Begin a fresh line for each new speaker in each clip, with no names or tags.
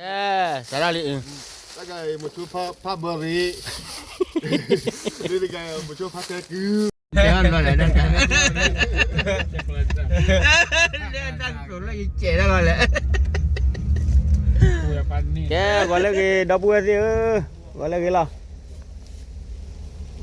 Sarali.
Cái một chút pha bơ ri. Đây cái một chút pha cái cứ.
Jangan boleh dan kan. Dia tak suruh lagi cek dah boleh. Ke boleh ke dapur dia. Boleh ke lah.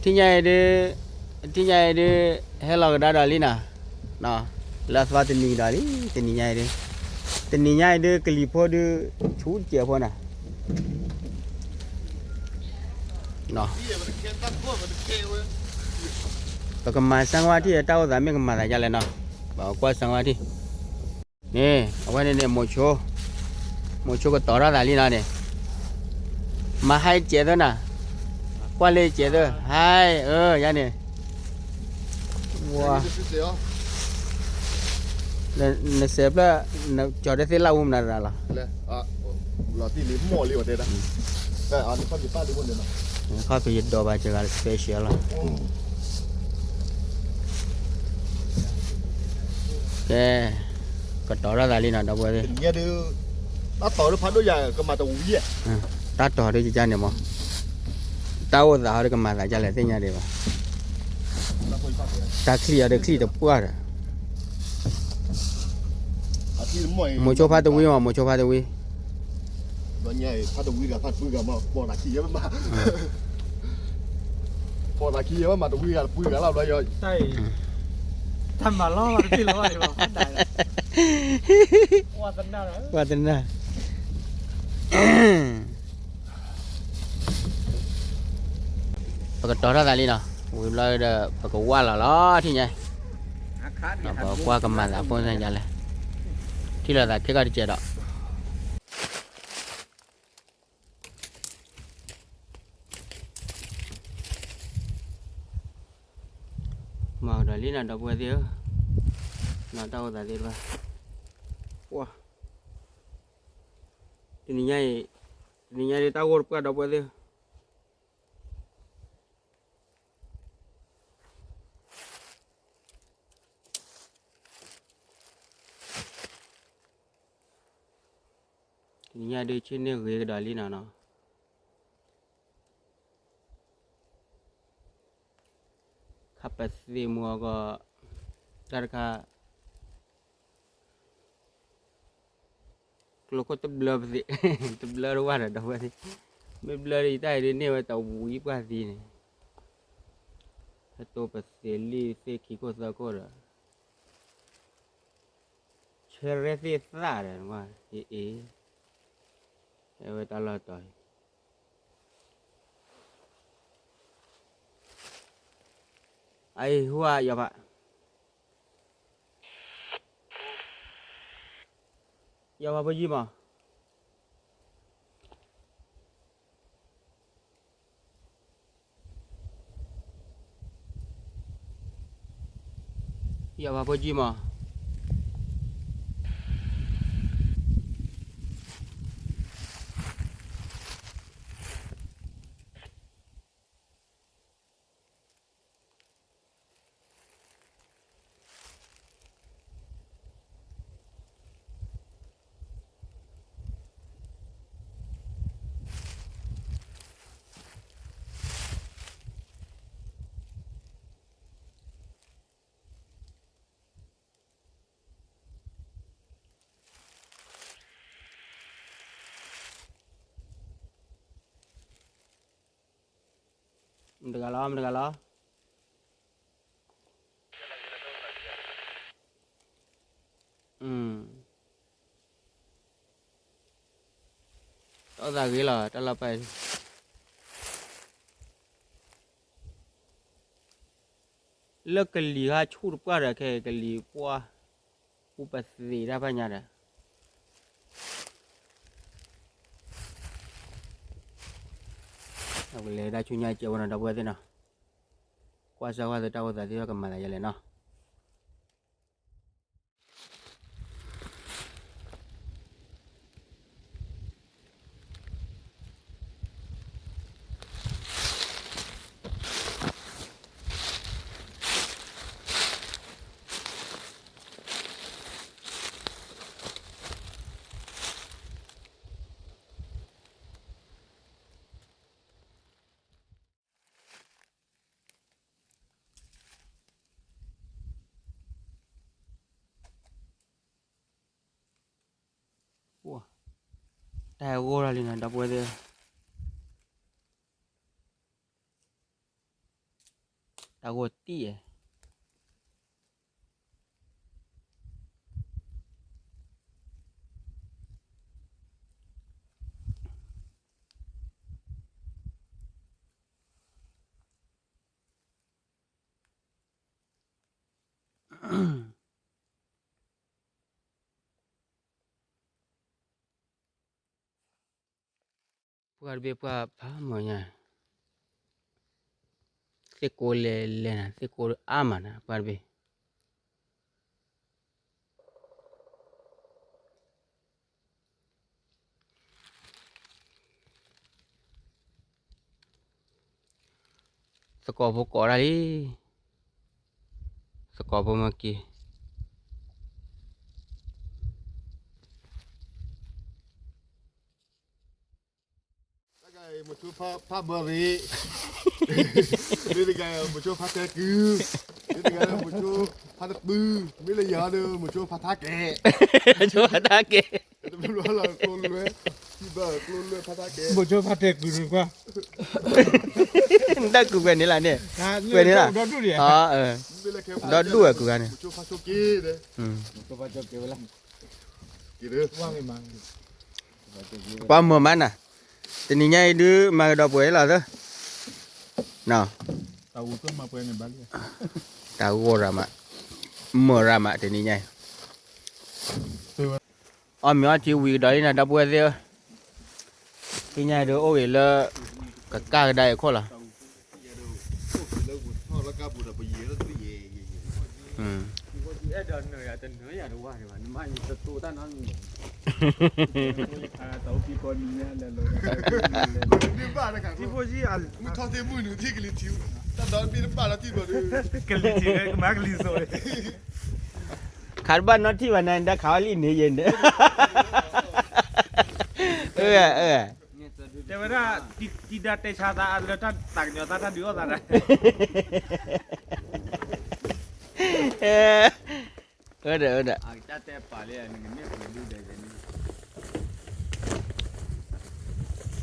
Tinyai dia hello dah dah lina. Nah, last wat ni dah ni tinyai dia. Tinyai dia kelipo dia chut je apa nah. Nah. Kemas sang wati tahu tak me kemas aja leno. Bawa kuat sang wati. Ni, apa ni mocho. Mocho ke tora tali na ni. Mahai je tu na. Kuat le je tu. Hai, ya ni. Wah. Nè xếp là cho đến thế lâu mà ra là.
Là tí lý mỏ li ở đây đó. Đây, anh có gì phát đi muốn được nào.
Có phải đồ bà chơi special là. Okay, kau ra tali nak dapat ni.
Nghe đi, ta tỏ nó phát đôi dài cái mà tàu uy.
Ta tỏ đi chơi ni mà. Tahu dah hari kemas aja le tanya dia. Tak clear ada clear puas. Một chỗ phát uy mà một chỗ phát uy.
Nó nhảy phát uy cả phát uy cả mà bỏ lại kia mà. Bỏ lại kia mà uy cả làm đây rồi.
Thầm mà lo mà đi lo vậy mà phát đại.
Qua tên nào. Pakai tora tali na. Mulai dah pakai wal lah thì nhỉ. Pakai wal kemas lah pun saya jalan. Thì là cái cái gì đó. Mà đại lý là đâu có gì nó đâu ra đi ba. Wah. Ini nhai đi tao gồm cả đâu có gì. Ini ada cina gue dali nana. Kapasiti mua ko darka. Kalau kau terblur sih, terblur luar ada apa sih? Terblur itu ada ni macam bui apa sih ni? Satu pasili sekiko sakora. Cerai sih sah mah, Ewe tala toy. Ai hua ya pak. Ya apa ji mah? Ya apa ji mah? Mendegala. Đó là cái là đó là phải lỡ cái lì ha chua quá rồi cái lì qua upas gì ra phải nhá rồi. Aku le dah cunya cik orang dah buat ni nah. Kuasa tahu tadi akan malah jalan nah. แต่โอ้อะไรนะดับเบิลเดอตาโกตีพวกเบียพวกพาหมอเนี่ยเสกโกเลนะเสกโกอามานะพวกเบียสกอพวกอะไรสกอพวกเมื่อกี้
một chút pha bơ ri đây là cái một chút pha tê cư đây là cái một chút pha đất bư mới là giờ nữa một chút pha thác kẹ
ชัวร์ตาเกะ
đó là clone luôn khi bơ clone luôn pha thác kẹ
บ่ช่วยพัดเทกูดีกว่า
ได้กูเป็นนี่แหละเนี่ย
เว้ยนี่ล่ะดอดดูดิ
อ๋อ
đây là cái
ดอดดูอ่ะกูกันเนี่ย
một chút pha choki đấy
ก็ว่าจะเก็บไว้ละ
kì nữa
ว่างไม่มา
ป้ามือมันน่ะแต่นี่ไงดื้อมาดอกบัวแล้วเด้อเนาะ
ตาอูก็มาเปิ้นในบ้านเลย
ตาวัวรามะมือรามะแต่นี่ไงอ๋อมีว่าที่วีดอยนะดอกบัวเดียวที่ไงดื้อโอ้ยเลยก็กล้าได้คนละ
thôi là cá bù là bì nó cứ về
เอ๊ะเดินเหนื่อยแต่เหนื่อยอย่าดูว่าดีกว่าไม่มีศัตรูต้านนั้นเตาปีก่อนมีเนี่ยเลย
đi ba là cả
ที่พวกที่อ่ะ
มึงทอดเทมือหนูที่กลิทิวถ้าดอนมีน้ำปลาแล้วที่บ่ดู
กะลิจีก็มากะลิโซย
ขาดบ้านนอตที่วันนั้นได้ข่าวลิ้นนี่เย็นเด้อ
แต่ว่าถ้าที่ดัดเตชาตาแล้วท่านตักเนาะท่านดูว่าอะไร
เด้อ
จะแต่ป่าเลยนึงเนี่ยดูได้กัน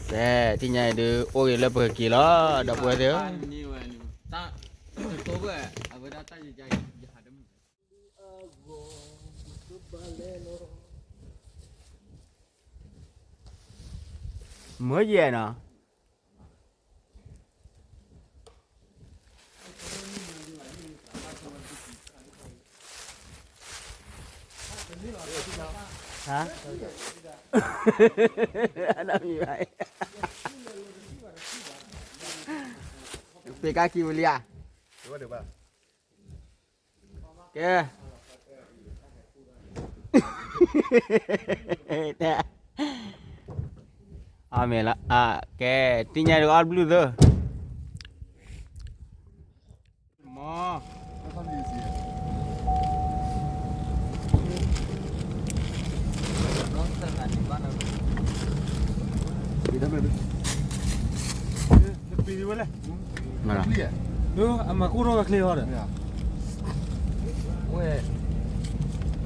แต่ที่ไงดื้อโอ้ยเลยเปิดกี่ล้อดอกบัวเดียว
นี่ว่านี่ตาตัวก็เอาไว้ตาใจอย่าหาดม
เมื่อเย็นเนาะฮะอันนั้นมีไหมเปกาคิวเลีย
được ba
แกเนี่ยเมล่ะแกที่ไงดูอัลบลูเด้อหมอ
nó không gì gì đi đâu đi
ปีนี้วะเลย
มาละ
clear
ดูอามาคูโร่กับเคลียร์เลย
nè
เว้ย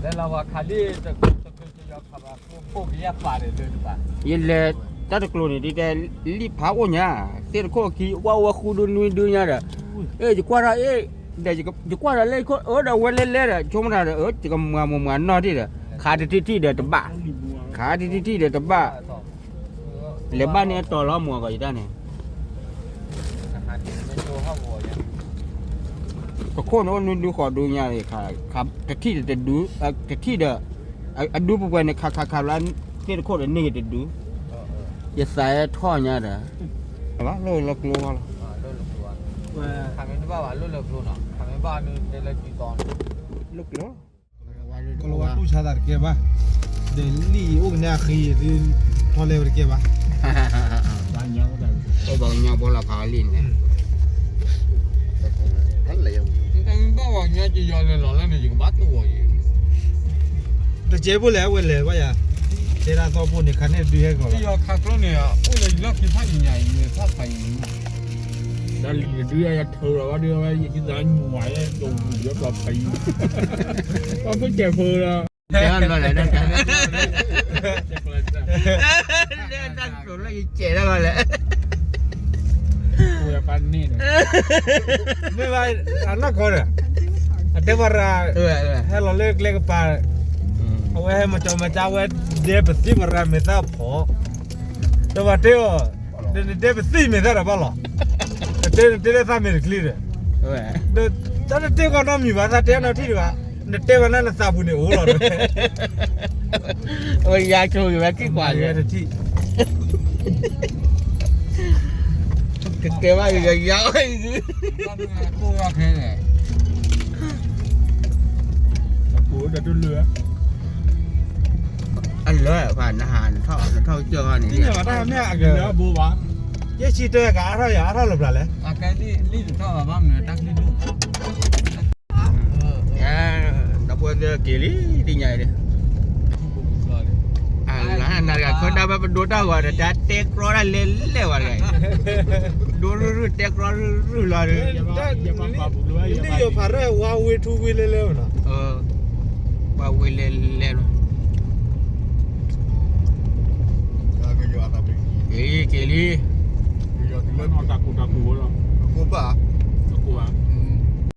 แล้วเราว่าคาลีจะยอมขับมาพวกนี้ป่าเลยเลยป่ะ
ยินเลยตัดกลูนี่ดีแต่รีบพาโอเนี่ยเสียโคขี้ว่าคูดูนุยดูเนี่ยจะกว่าเดี๋ยวจะกว่าเลยก็เดี๋ยววันเล่ๆชมนะจะก็มัวนอที่เด้อขาที่เด้อตะบ้าขาที่เด้อตะบ้าเลบ้านเนี่ยต่อล้อมัวก็อยู่ด้านนี่ก็โคนว่าดูขอดูเนี่ยเลยครับแต่ที่จะดูแต่ที่เด้อดูพวกเนี่ยขาร้านเสียโคตรนี่จะดูอย่าใส่ท่อเนี่ยเด้อว่าเรากลัว
ทำเป็นบ้าว่าลุกๆเนาะทำเป็นบ้านี่เดลจีตอน
ลูกเนาะ
ก็รู้ว่าตู้ชาดัดเก็บวะเดี๋ยวลี่อุ้งเนี่ยขี้ที่ทอเลวเก็บวะ
บ้านยังได้
ก็บอกเนี่ยพอละพาลิ้นเนี่ย
hắn liều
ทำเป็นบ้าว่าเนี่ยจะยอมเลยหรอแล้วเนี่ยจะบ้าตัวอยู่
แต่เจ็บปวดแล้วเว้ยเลยว่าอย่าเจราตัวปุ่นเนี่ยคันเนี่ยดูให้ก่อน
ที่ยอมขับรถเนี่ยโอ้ยเลิกกินผ้าใหญ่เนี่ยผ้าไทยด้านเดือยเธอว่าเดือยกินด้านหวยลงเยอะกว่าไปก็ไม่เจ็บเพอละ
เดี๋ยวอะไรนั่นกัน
เจ็บเลย
rồi lấy chè đó rồi lẽ
กูจะปันนี่เนี่ย
ไม่ว่าอันนั้นก่อนอ่ะเดี๋ยวว่า
ừ
ให้เราเลิกปลาเอาไว้ให้มันจอมาจ้าไว้เดี๋ยวไปซีมาราไม่ทราบพอแต่ว่าเดี๋ยวไปซีไม่ทราบบ้าหรอเดี๋ยวทราบไม่คลีร์
ừ
เดี๋ยวถ้าเดี๋ยวก็น้องมีว่าถ้าเดี๋ยวน้องที่ดีว่าเดี๋ยววันนั้นทราบบุญเนี่ยโอ้หรอ
ôi da chui về cái quả
เดี๋ยว
vậy
ที่
cái ba người gió ấy chứ
กูว่าแค่ไหนกูเดี๋ยวดูเรือ
anh lỡ phải nó hàn thọ chưa con
ที่
này
เนี่ยว่าถ้าเนี่ย
เรือบัววะ
ยี่สิบตัวกับอะไรอะไรหลบหล่ะเลย
อาการนี่จะชอบแบบว่าเหนือตักนี่ดู
à nó buat dia kiri di nyai dia alah nak kau dah dua tahun dah dah tek roda lele warga dulu tek roda lah
อย่ามาปรับเรืออย่า
นี่
มา
อยู่ผ่านเรื่องว้าวเวทูวิเลวนะ
bawa lele
Kau jual apa ni?
kiri
Jual
มัน
kilo.
เอาตะกูหรอ
Aku apa?
ตะกูอ่ะ